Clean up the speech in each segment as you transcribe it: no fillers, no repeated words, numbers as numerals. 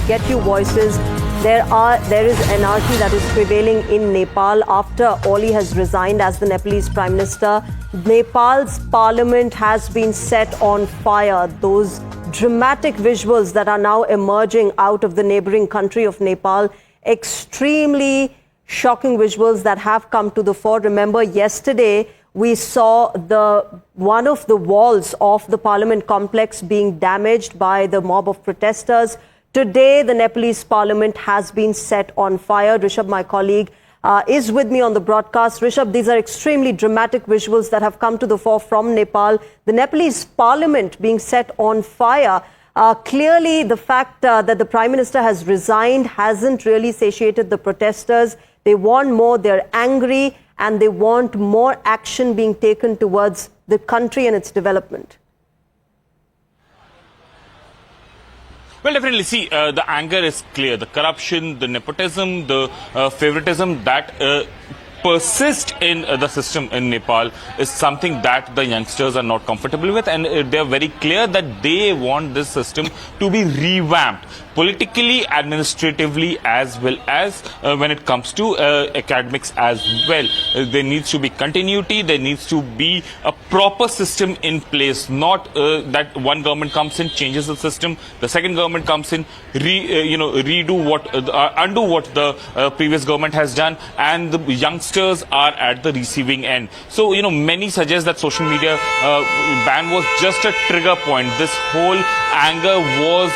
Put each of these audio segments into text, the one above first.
get you voices. There is anarchy that is prevailing in Nepal after Oli has resigned as the Nepalese Prime Minister. Nepal's parliament has been set on fire. Those dramatic visuals that are now emerging out of the neighboring country of Nepal, extremely shocking visuals that have come to the fore. Remember, yesterday we saw one of the walls of the parliament complex being damaged by the mob of protesters. Today, the Nepalese parliament has been set on fire. Rishabh, my colleague, is with me on the broadcast. Rishabh, these are extremely dramatic visuals that have come to the fore from Nepal. The Nepalese parliament being set on fire. Clearly, the fact that the Prime Minister has resigned hasn't really satiated the protesters. They want more, they're angry, and they want more action being taken towards the country and its development. Well, definitely. See, the anger is clear. The corruption, the nepotism, the favoritism that persist in the system in Nepal is something that the youngsters are not comfortable with, and they are very clear that they want this system to be revamped politically, administratively, as well as when it comes to academics as well. There needs to be continuity, there needs to be a proper system in place, not that one government comes in, changes the system, the second government comes in, undo what the previous government has done, and the youngsters are at the receiving end. So, many suggest that social media ban was just a trigger point. This whole anger was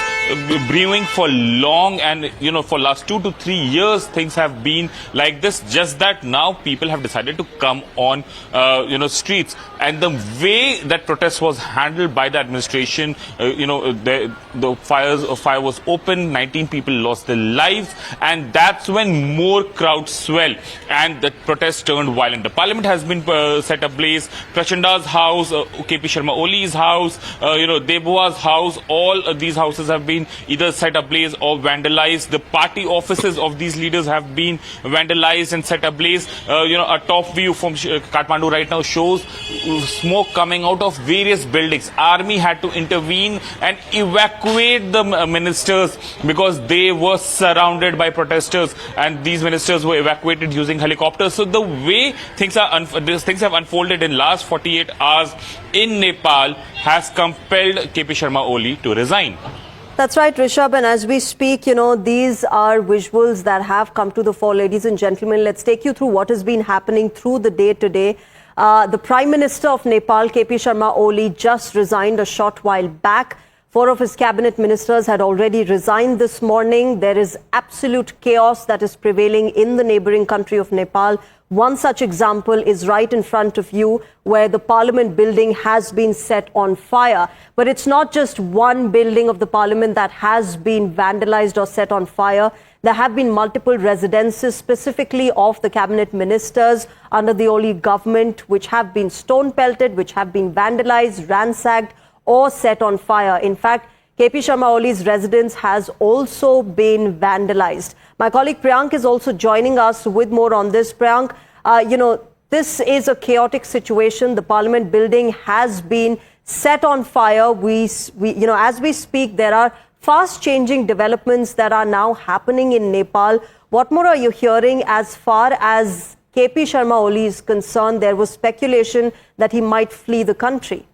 brewing for long, and for last 2 to 3 years things have been like this, just that now people have decided to come on streets. And the way that protest was handled by the administration, the fire was open, 19 people lost their lives, and that's when more crowds swell and the protest turned violent. The parliament has been set ablaze. Prachanda's house, KP Sharma Oli's house, Debua's house, all these houses have been either set ablaze or vandalized. The party offices of these leaders have been vandalized and set ablaze. A top view from Kathmandu right now shows smoke coming out of various buildings. Army had to intervene and evacuate the ministers because they were surrounded by protesters, and these ministers were evacuated using helicopters. So the way things have unfolded in last 48 hours in Nepal has compelled KP Sharma Oli to resign. That's right, Rishabh. And as we speak, these are visuals that have come to the fore. Ladies and gentlemen, let's take you through what has been happening through the day today. The Prime Minister of Nepal, KP Sharma Oli, just resigned a short while back. 4 of his cabinet ministers had already resigned this morning. There is absolute chaos that is prevailing in the neighboring country of Nepal. One such example is right in front of you, where the parliament building has been set on fire. But it's not just one building of the parliament that has been vandalized or set on fire. There have been multiple residences, specifically of the cabinet ministers under the Oli government, which have been stone-pelted, which have been vandalized, ransacked, or set on fire. In fact, KP Sharma Oli's residence has also been vandalized. My colleague Priyank is also joining us with more on this. Priyank, this is a chaotic situation. The parliament building has been set on fire. As we speak, there are fast-changing developments that are now happening in Nepal. What more are you hearing as far as KP Sharma Oli is concerned? There was speculation that he might flee the country.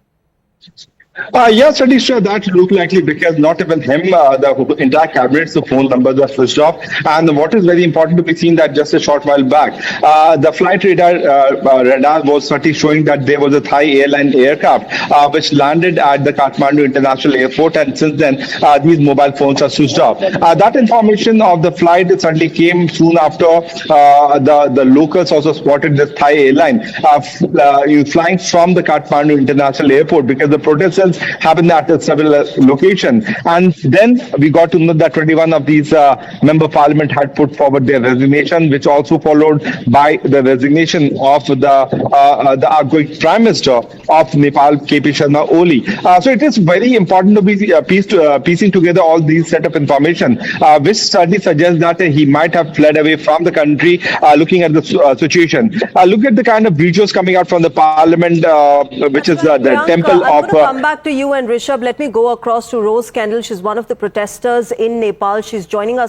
Yes, Adisha, that looked likely because not even him, the entire cabinet's phone numbers were switched off. And what is very important to be seen that just a short while back, the flight radar was certainly showing that there was a Thai airline aircraft which landed at the Kathmandu International Airport, and since then these mobile phones are switched off. That information of the flight certainly came soon after the locals also spotted this Thai airline flying from the Kathmandu International Airport, because the protests happened at several locations. And then we got to know that 21 of these member parliament had put forward their resignation, which also followed by the resignation of the outgoing Prime Minister of Nepal, KP Sharma Oli. So it is very important to be piecing together all these set of information, which certainly suggests that he might have fled away from the country, looking at the situation. Look at the kind of visuals coming out from the parliament, which is the temple of back to you and Rishabh. Let me go across to Rose Kendall. She's one of the protesters in Nepal. She's joining us.